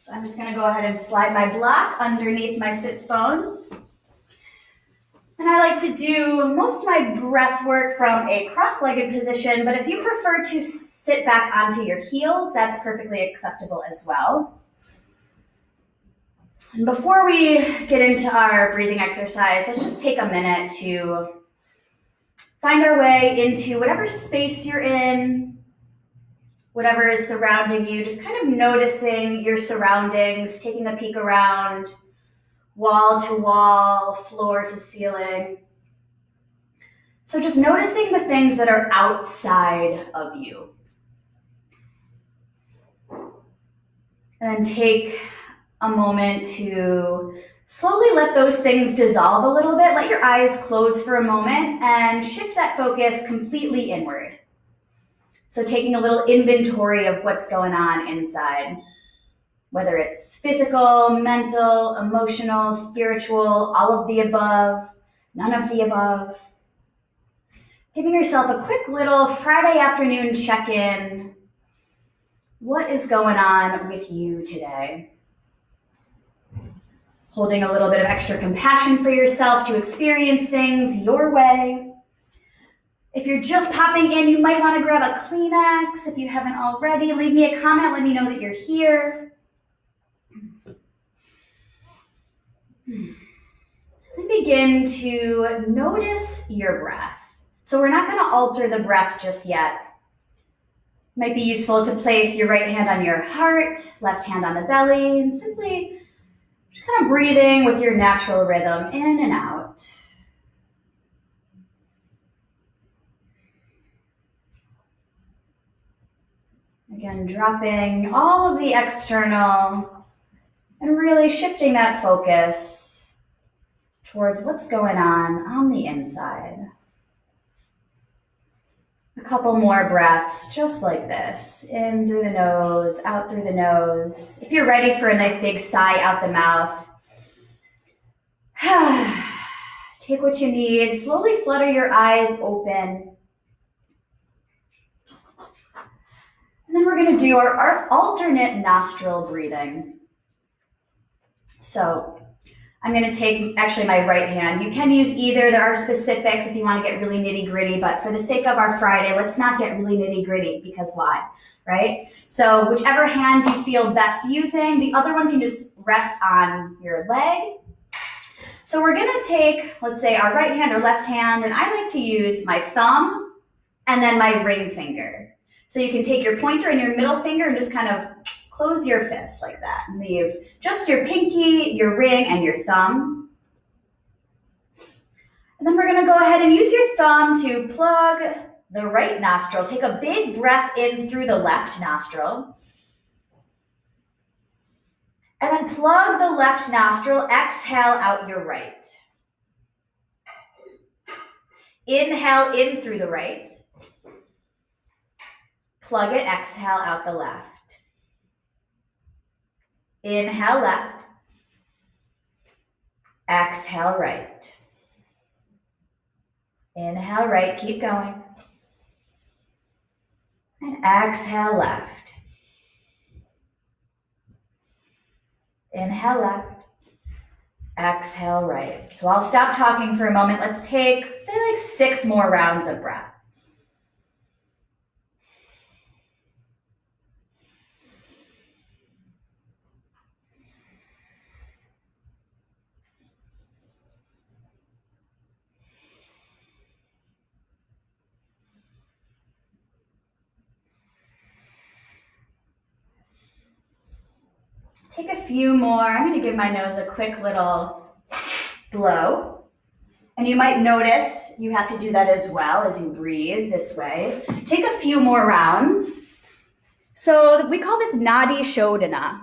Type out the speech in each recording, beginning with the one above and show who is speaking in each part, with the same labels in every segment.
Speaker 1: So I'm just going to go ahead and slide my block underneath my sits bones. And I like to do most of my breath work from a cross-legged position, but if you prefer to sit back onto your heels, that's perfectly acceptable as well. And before we get into our breathing exercise, let's just take a minute to find our way into whatever space you're in, whatever is surrounding you, just kind of noticing your surroundings, taking a peek around, wall to wall, floor to ceiling. So just noticing the things that are outside of you. And then take a moment to slowly let those things dissolve a little bit. Let your eyes close for a moment and shift that focus completely inward. So taking a little inventory of what's going on inside, whether it's physical, mental, emotional, spiritual, all of the above, none of the above. Giving yourself a quick little Friday afternoon check-in. What is going on with you today? Holding a little bit of extra compassion for yourself to experience things your way. If you're just popping in, you might want to grab a Kleenex if you haven't already. Leave me a comment, let me know that you're here. And begin to notice your breath. So we're not going to alter the breath just yet. It might be useful to place your right hand on your heart, left hand on the belly, and simply just kind of breathing with your natural rhythm in and out. Again, dropping all of the external and really shifting that focus towards what's going on the inside. A couple more breaths just like this. In through the nose, out through the nose. If you're ready for a nice big sigh out the mouth, take what you need. Slowly flutter your eyes open. And then we're going to do our alternate nostril breathing. So I'm going to take actually my right hand. You can use either. There are specifics if you want to get really nitty gritty, but for the sake of our Friday, let's not get really nitty gritty because why, right? So whichever hand you feel best using, the other one can just rest on your leg. So we're going to take, let's say, our right hand or left hand, and I like to use my thumb and then my ring finger. So you can take your pointer and your middle finger and just kind of close your fist like that and leave just your pinky, your ring, and your thumb. And then we're going to go ahead and use your thumb to plug the right nostril. Take a big breath in through the left nostril. And then plug the left nostril, exhale out your right. Inhale in through the right. Plug it, exhale out the left. Inhale left. Exhale right. Inhale right, keep going. And exhale left. Inhale left. Exhale right. So I'll stop talking for a moment. Let's take, say, like 6 more rounds of breath. Take a few more. I'm going to give my nose a quick little blow. And you might notice you have to do that as well as you breathe this way. Take a few more rounds. So we call this Nadi Shodhana,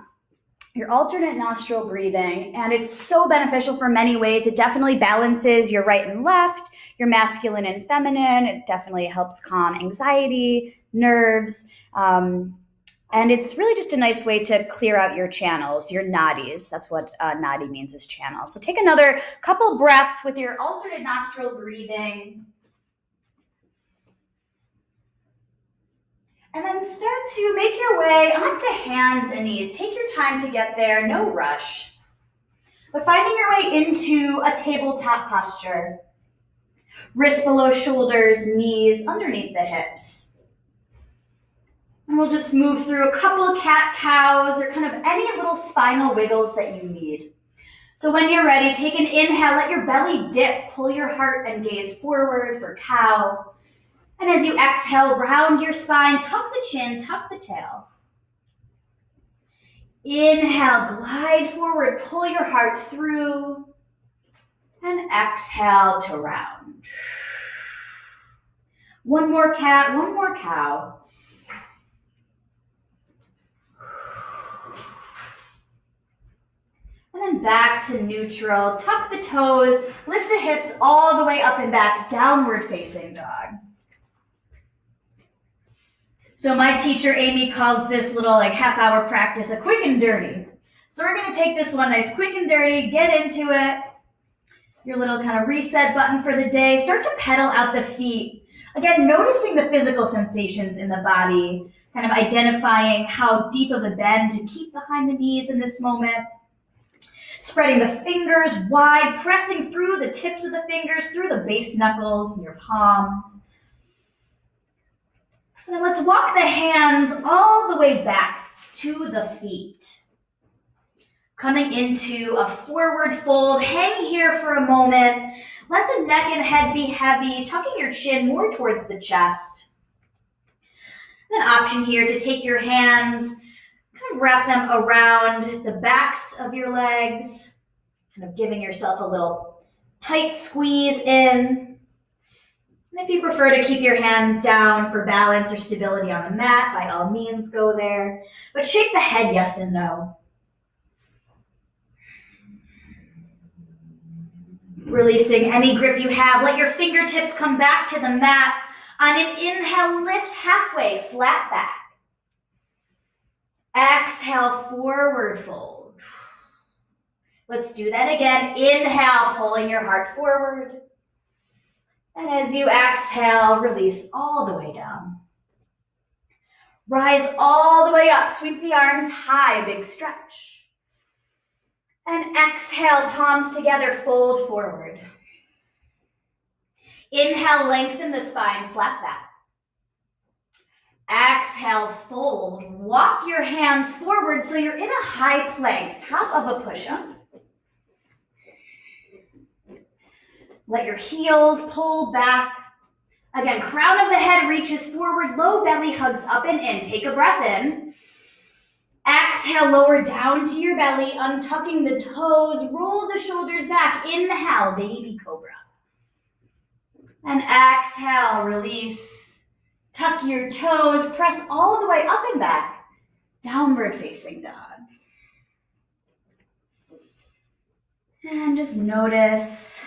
Speaker 1: your alternate nostril breathing, and it's so beneficial for many ways. It definitely balances your right and left, your masculine and feminine. It definitely helps calm anxiety, nerves, and it's really just a nice way to clear out your channels, your nadis. That's what nadi means, is channel. So take another couple breaths with your alternate nostril breathing. And then start to make your way onto hands and knees. Take your time to get there, no rush. But finding your way into a tabletop posture. Wrists below shoulders, knees underneath the hips. And we'll just move through a couple cat-cows or kind of any little spinal wiggles that you need. So when you're ready, take an inhale, let your belly dip, pull your heart and gaze forward for cow. And as you exhale, round your spine, tuck the chin, tuck the tail. Inhale, glide forward, pull your heart through. And exhale to round. One more cat, one more cow. And then back to neutral. Tuck the toes, lift the hips all the way up and back, downward facing dog. So my teacher, Amy, calls this little half-hour practice a quick and dirty. So we're gonna take this one nice quick and dirty, get into it. Your little kind of reset button for the day. Start to pedal out the feet. Again, noticing the physical sensations in the body, kind of identifying how deep of a bend to keep behind the knees in this moment. Spreading the fingers wide, pressing through the tips of the fingers, through the base knuckles and your palms. And then let's walk the hands all the way back to the feet. Coming into a forward fold, hang here for a moment. Let the neck and head be heavy, tucking your chin more towards the chest. An option here to take your hands, kind of wrap them around the backs of your legs, kind of giving yourself a little tight squeeze in. And if you prefer to keep your hands down for balance or stability on the mat, by all means go there. But shake the head yes and no. Releasing any grip you have, let your fingertips come back to the mat. On an inhale, lift halfway, flat back. Exhale, forward fold. Let's do that again. Inhale, pulling your heart forward. And as you exhale, release all the way down. Rise all the way up, sweep the arms high, big stretch. And exhale, palms together, fold forward. Inhale, lengthen the spine, flat back. Exhale, fold. Walk your hands forward so you're in a high plank, top of a push-up. Let your heels pull back. Again, crown of the head reaches forward, low belly hugs up and in. Take a breath in. Exhale, lower down to your belly, untucking the toes, roll the shoulders back. Inhale, baby cobra. And exhale, release. Tuck your toes, press all the way up and back. Downward facing dog. And just notice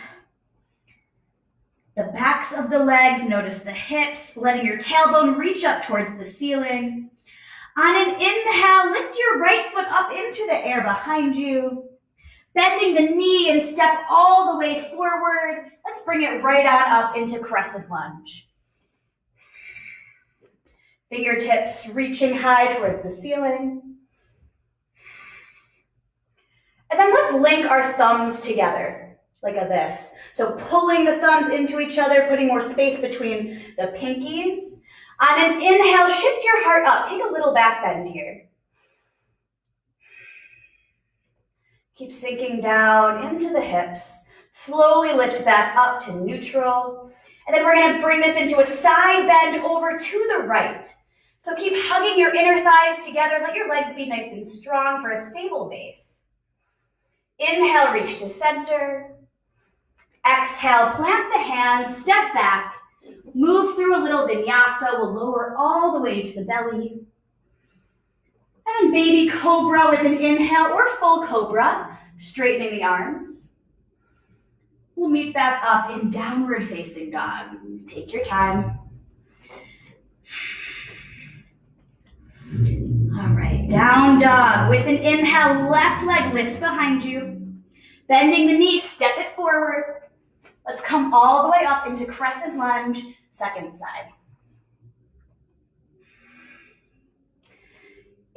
Speaker 1: the backs of the legs, notice the hips, letting your tailbone reach up towards the ceiling. On an inhale, lift your right foot up into the air behind you. Bending the knee and step all the way forward. Let's bring it right on up into crescent lunge. Fingertips reaching high towards the ceiling. And then let's link our thumbs together, like this. So pulling the thumbs into each other, putting more space between the pinkies. On an inhale, shift your heart up. Take a little back bend here. Keep sinking down into the hips. Slowly lift back up to neutral. And then we're going to bring this into a side bend over to the right. So keep hugging your inner thighs together. Let your legs be nice and strong for a stable base. Inhale, reach to center. Exhale, plant the hands, step back. Move through a little vinyasa. We'll lower all the way to the belly. And baby cobra with an inhale or full cobra, straightening the arms. We'll meet back up in downward facing dog. Take your time. All right, down dog. With an inhale, left leg lifts behind you. Bending the knee, step it forward. Let's come all the way up into crescent lunge, second side.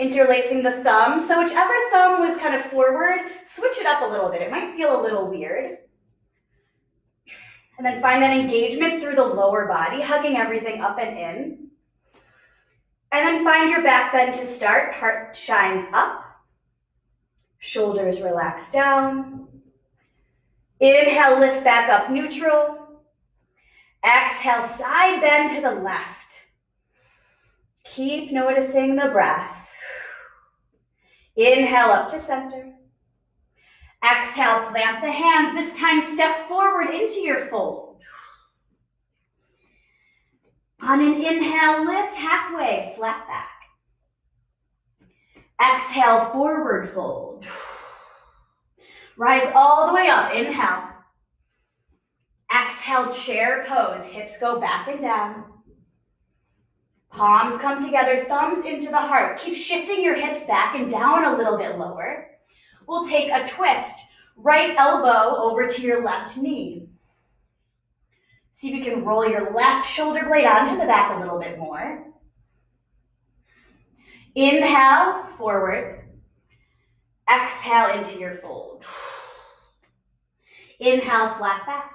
Speaker 1: Interlacing the thumbs. So whichever thumb was kind of forward, switch it up a little bit. It might feel a little weird. And then find that engagement through the lower body, hugging everything up and in. And then find your back bend to start. Heart shines up. Shoulders relax down. Inhale, lift back up, neutral. Exhale, side bend to the left. Keep noticing the breath. Inhale up to center. Exhale, plant the hands. This time, step forward into your fold. On an inhale, lift halfway, flat back. Exhale, forward fold. Rise all the way up, inhale. Exhale, chair pose. Hips go back and down. Palms come together, thumbs into the heart. Keep shifting your hips back and down a little bit lower. We'll take a twist. Right elbow over to your left knee. See if you can roll your left shoulder blade onto the back a little bit more. Inhale, forward. Exhale into your fold. Inhale, flat back.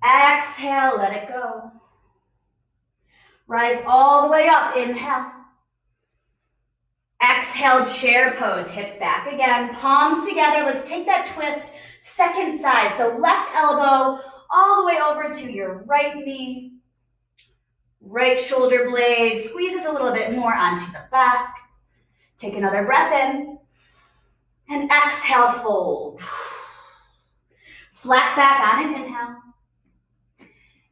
Speaker 1: Exhale, let it go. Rise all the way up, inhale. Exhale, chair pose, hips back again, palms together. Let's take that twist, second side. So left elbow all the way over to your right knee. Right shoulder blade squeezes a little bit more onto the back. Take another breath in. And exhale, fold. Flat back on an inhale.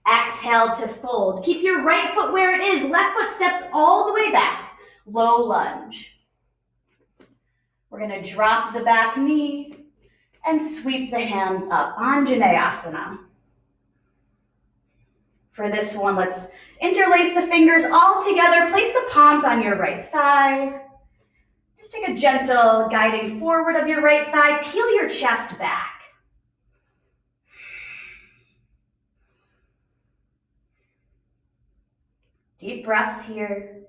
Speaker 1: Exhale to fold. Keep your right foot where it is. Left foot steps all the way back. Low lunge. We're going to drop the back knee and sweep the hands up. Anjaneyasana. For this one, let's interlace the fingers all together. Place the palms on your right thigh. Just take a gentle guiding forward of your right thigh. Peel your chest back. Deep breaths here.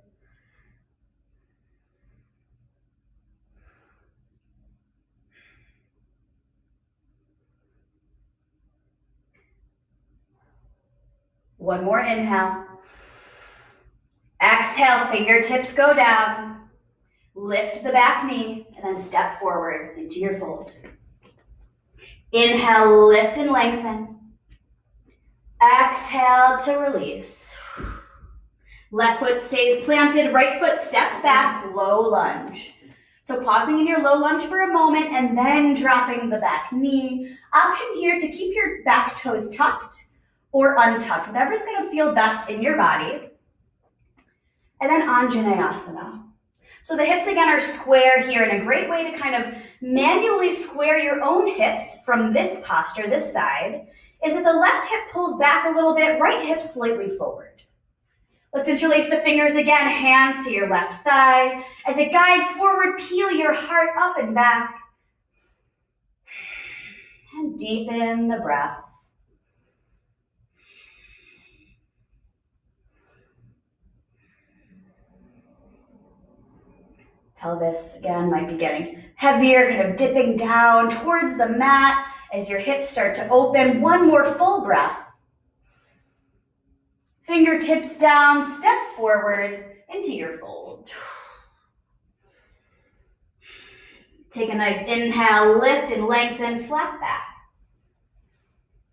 Speaker 1: One more inhale. Exhale, fingertips go down. Lift the back knee and then step forward into your fold. Inhale, lift and lengthen. Exhale to release. Left foot stays planted, right foot steps back, low lunge. So pausing in your low lunge for a moment and then dropping the back knee. Option here to keep your back toes tucked or untucked, whatever's gonna feel best in your body. And then Anjaneyasana. So the hips again are square here, and a great way to kind of manually square your own hips from this posture, this side, is that the left hip pulls back a little bit, right hip slightly forward. Let's interlace the fingers again, hands to your left thigh. As it guides forward, peel your heart up and back. And deepen the breath. Pelvis, again, might be getting heavier, kind of dipping down towards the mat as your hips start to open. One more full breath. Fingertips down, step forward into your fold. Take a nice inhale, lift and lengthen, flat back.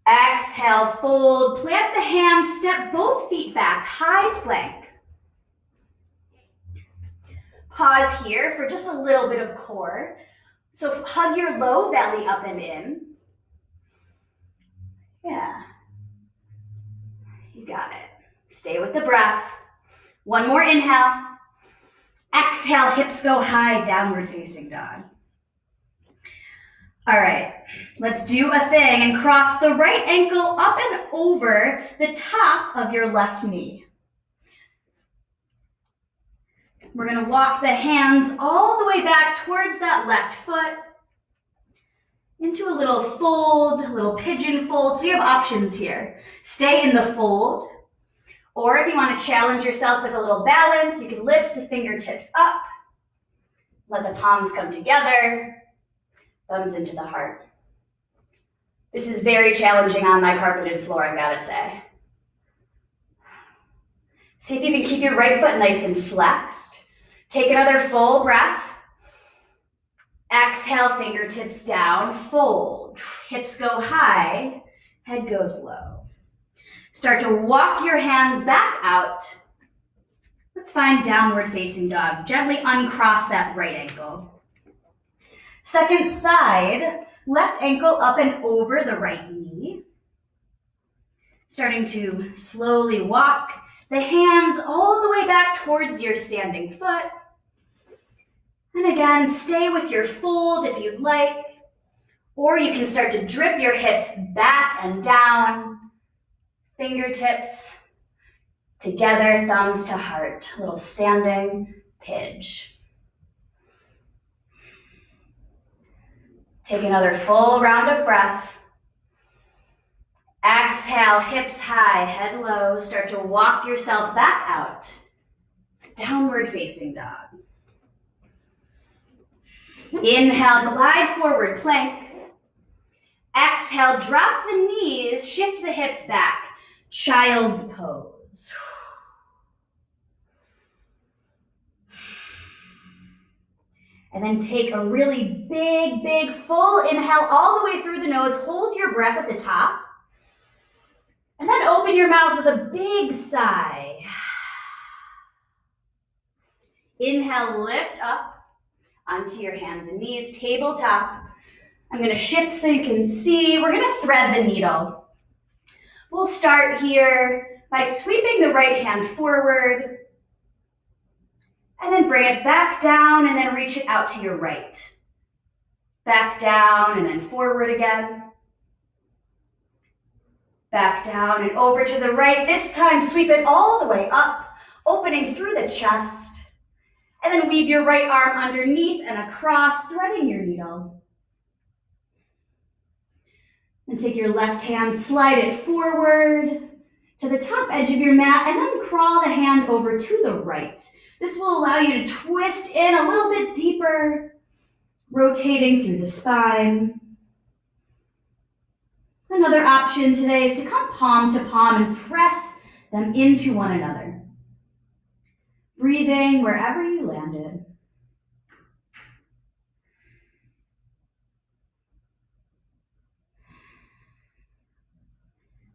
Speaker 1: Exhale, fold, plant the hands, step both feet back, high plank. Pause here for just a little bit of core. So hug your low belly up and in. Yeah. You got it. Stay with the breath. One more inhale. Exhale, hips go high, downward facing dog. All right, let's do a thing and cross the right ankle up and over the top of your left knee. We're gonna walk the hands all the way back towards that left foot into a little fold, a little pigeon fold. So you have options here. Stay in the fold, Or if you want to challenge yourself with a little balance, you can lift the fingertips up, let the palms come together, thumbs into the heart. This is very challenging on my carpeted floor, I've got to say. See if you can keep your right foot nice and flexed. Take another full breath. Exhale, fingertips down, fold. Hips go high, head goes low. Start to walk your hands back out. Let's find downward facing dog. Gently uncross that right ankle. Second side, left ankle up and over the right knee. Starting to slowly walk the hands all the way back towards your standing foot. And again, stay with your fold if you'd like, or you can start to drip your hips back and down, fingertips together, thumbs to heart, little standing pidge. Take another full round of breath. Exhale, hips high, head low, start to walk yourself back out, downward facing dog. Inhale, glide forward, plank. Exhale, drop the knees, shift the hips back, child's pose. And then take a really big, full inhale all the way through the nose. Hold your breath at the top. And then open your mouth with a big sigh. Inhale, lift up onto your hands and knees, tabletop. I'm going to shift so you can see. We're going to thread the needle. We'll start here by sweeping the right hand forward and then bring it back down and then reach it out to your right. Back down and then forward again. Back down and over to the right. This time, sweep it all the way up, opening through the chest. And then weave your right arm underneath and across, threading your needle. And take your left hand, slide it forward to the top edge of your mat, and then crawl the hand over to the right. This will allow you to twist in a little bit deeper, rotating through the spine. Another option today is to come palm to palm and press them into one another. Breathing wherever you landed.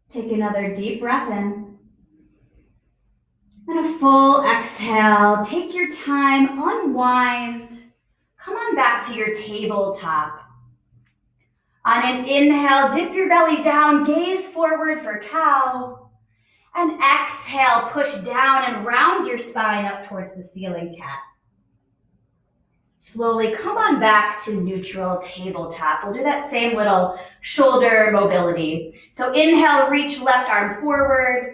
Speaker 1: Take another deep breath in. And a full exhale. Take your time, unwind. Come on back to your tabletop. On an inhale, dip your belly down, gaze forward for cow. And exhale, push down and round your spine up towards the ceiling, cat. Slowly come on back to neutral tabletop. We'll do that same little shoulder mobility. So inhale, reach left arm forward.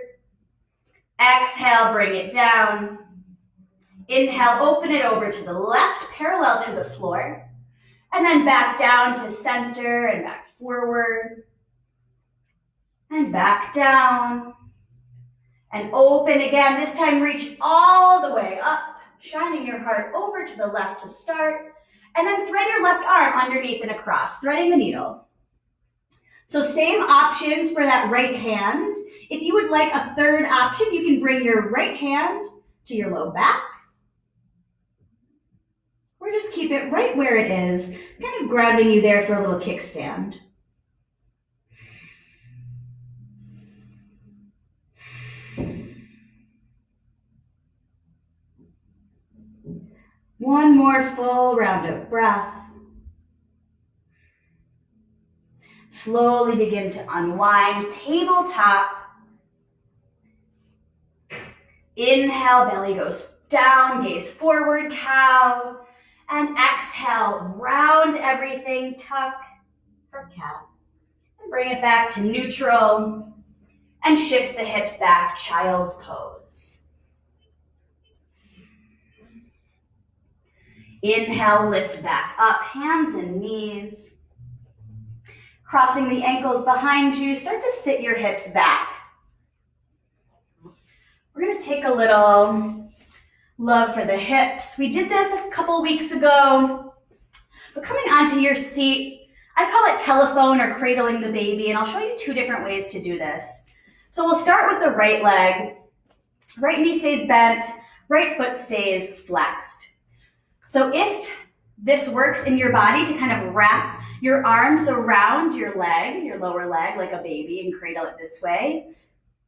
Speaker 1: Exhale, bring it down. Inhale, open it over to the left, parallel to the floor. And then back down to center and back forward. And back down. And open again. This time reach all the way up, shining your heart over to the left to start. And then thread your left arm underneath and across, threading the needle. So same options for that right hand. If you would like a third option, you can bring your right hand to your low back. Or just keep it right where it is, kind of grounding you there for a little kickstand. One more full round of breath. Slowly begin to unwind, tabletop. Inhale, belly goes down, gaze forward, cow. And exhale, round everything, tuck for cat. And bring it back to neutral. And shift the hips back, child's pose. Inhale, lift back up, hands and knees. Crossing the ankles behind you, start to sit your hips back. we're gonna take a little love for the hips. We did this a couple weeks ago, but coming onto your seat, I call it telephone or cradling the baby, and I'll show you 2 different ways to do this. So we'll start with the right leg. Right knee stays bent, right foot stays flexed. So if this works in your body to kind of wrap your arms around your leg, your lower leg, like a baby, and cradle it this way,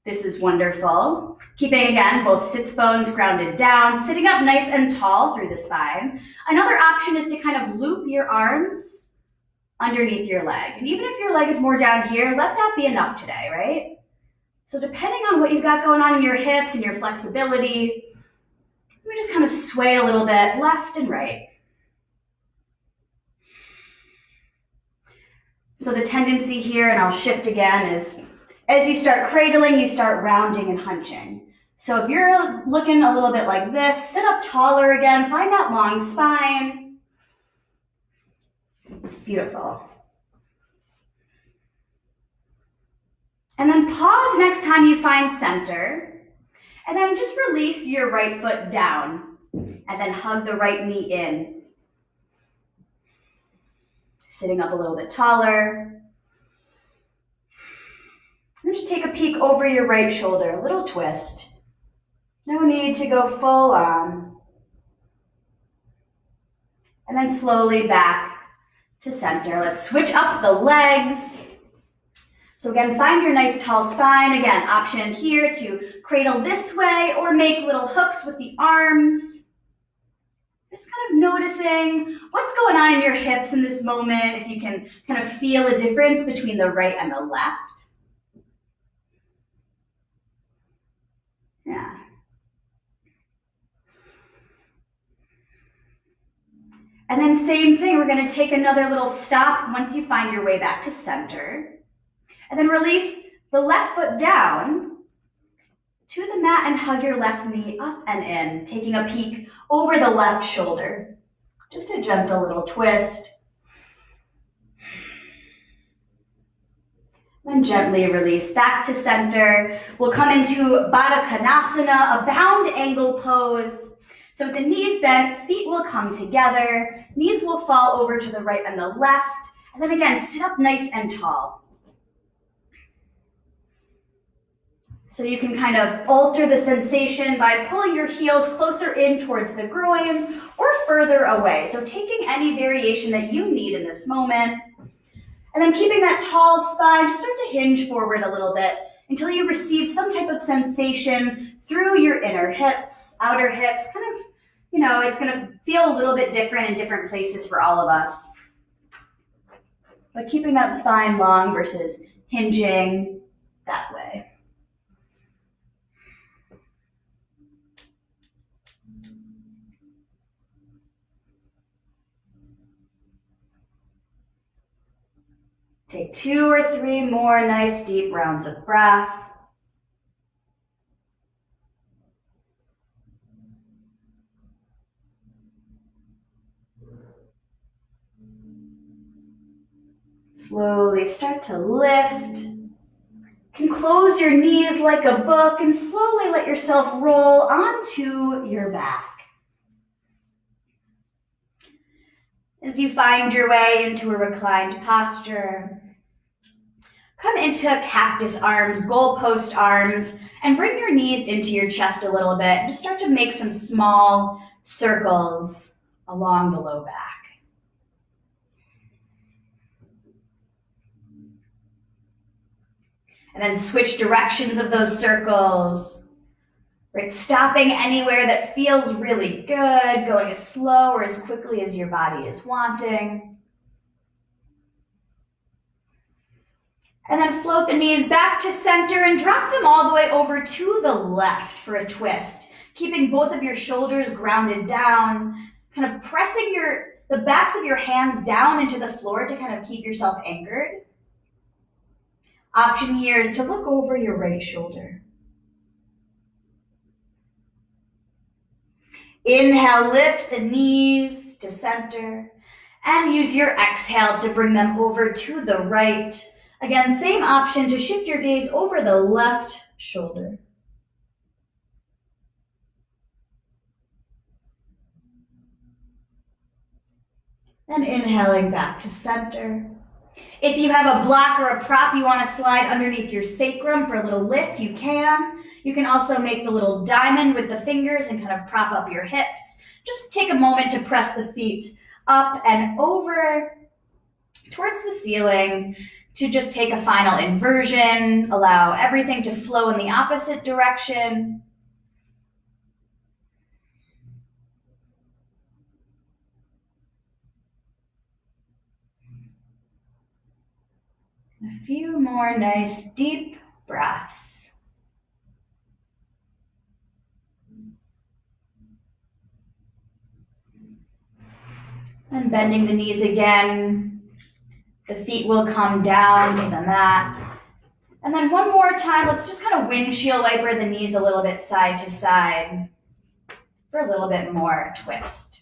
Speaker 1: this is wonderful. Keeping, again, both sits bones grounded down, sitting up nice and tall through the spine. Another option is to kind of loop your arms underneath your leg. And even if your leg is more down here, let that be enough today, right? So depending on what you've got going on in your hips and your flexibility, let me just kind of sway a little bit left and right. So the tendency here, and I'll shift again, is as you start cradling, you start rounding and hunching. So if you're looking a little bit like this, sit up taller again, find that long spine. Beautiful. And then pause next time you find center, and then just release your right foot down, and then hug the right knee in. Sitting up a little bit taller. And just take a peek over your right shoulder, a little twist. No need to go full on. And then slowly back to center. Let's switch up the legs. So again, find your nice tall spine. Again, option here to cradle this way or make little hooks with the arms. Just kind of noticing what's going on in your hips in this moment, if you can kind of feel a difference between the right and the left. Yeah. And then same thing, we're going to take another little stop once you find your way back to center. And then release the left foot down to the mat and hug your left knee up and in, taking a peek over the left shoulder. Just a gentle little twist. Then gently release back to center. We'll come into Baddha Konasana, a bound angle pose. So with the knees bent, feet will come together. Knees will fall over to the right and the left. And then again, sit up nice and tall. So you can kind of alter the sensation by pulling your heels closer in towards the groins or further away. So taking any variation that you need in this moment. And then keeping that tall spine, just start to hinge forward a little bit until you receive some type of sensation through your inner hips, outer hips, kind of, it's gonna feel a little bit different in different places for all of us. But keeping that spine long versus hinging that way. Take 2 or 3 more nice deep rounds of breath. Slowly start to lift. You can close your knees like a book and slowly let yourself roll onto your back. As you find your way into a reclined posture, come into cactus arms, goalpost arms, and bring your knees into your chest a little bit. And just start to make some small circles along the low back. And then switch directions of those circles. Right, stopping anywhere that feels really good, going as slow or as quickly as your body is wanting. And then float the knees back to center and drop them all the way over to the left for a twist. Keeping both of your shoulders grounded down, kind of pressing the backs of your hands down into the floor to kind of keep yourself anchored. Option here is to look over your right shoulder. Inhale, lift the knees to center and use your exhale to bring them over to the right. Again, same option to shift your gaze over the left shoulder. And inhaling back to center. If you have a block or a prop you want to slide underneath your sacrum for a little lift, you can. You can also make the little diamond with the fingers and kind of prop up your hips. Just take a moment to press the feet up and over towards the ceiling to just take a final inversion, allow everything to flow in the opposite direction. A few more nice deep breaths. And bending the knees again. The feet will come down to the mat. And then one more time, let's just kind of windshield wiper the knees a little bit side to side for a little bit more twist.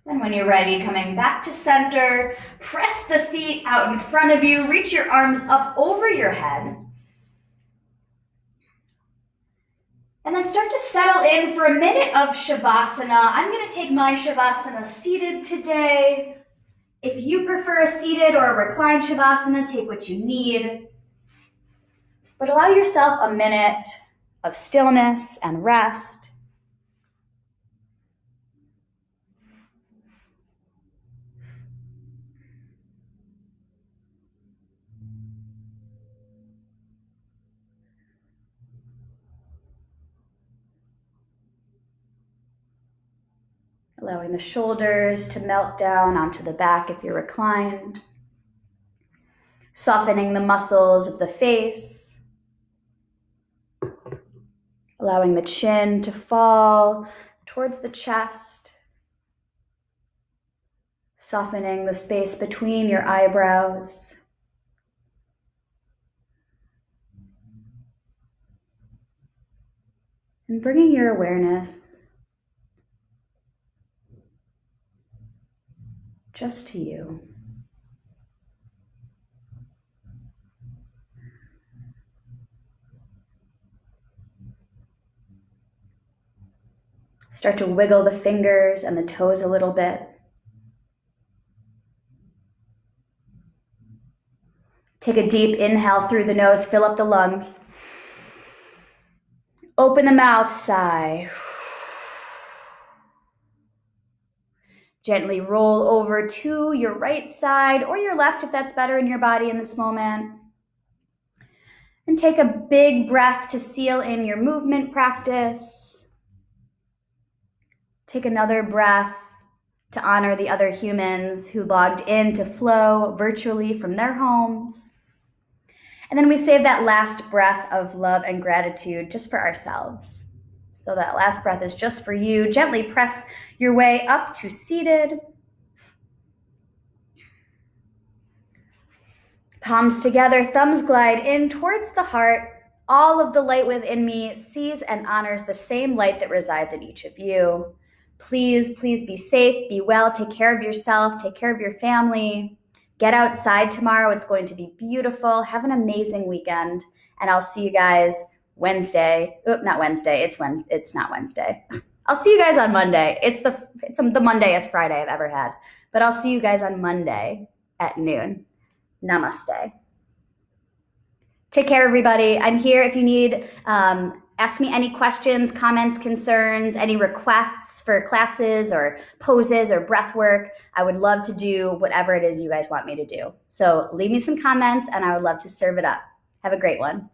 Speaker 1: Then when you're ready, coming back to center, press the feet out in front of you, reach your arms up over your head. And then start to settle in for a minute of Shavasana. I'm going to take my Shavasana seated today. If you prefer a seated or a reclined Shavasana, take what you need. But allow yourself a minute of stillness and rest. Allowing the shoulders to melt down onto the back if you're reclined. Softening the muscles of the face. Allowing the chin to fall towards the chest. Softening the space between your eyebrows. And bringing your awareness just to you. Start to wiggle the fingers and the toes a little bit. Take a deep inhale through the nose, fill up the lungs. Open the mouth, sigh. Gently roll over to your right side or your left if that's better in your body in this moment. And take a big breath to seal in your movement practice. Take another breath to honor the other humans who logged in to flow virtually from their homes. And then we save that last breath of love and gratitude just for ourselves. So that last breath is just for you. Gently press your way up to seated. Palms together, thumbs glide in towards the heart. All of the light within me sees and honors the same light that resides in each of you. Please be safe, be well, take care of yourself, take care of your family. Get outside tomorrow. It's going to be beautiful. Have an amazing weekend. And I'll see you guys Wednesday. Not Wednesday. It's not Wednesday. I'll see you guys on Monday. It's the Mondayest Friday I've ever had. But I'll see you guys on Monday at noon. Namaste. Take care, everybody. I'm here if you need. Ask me any questions, comments, concerns, any requests for classes or poses or breath work. I would love to do whatever it is you guys want me to do. So leave me some comments and I would love to serve it up. Have a great one.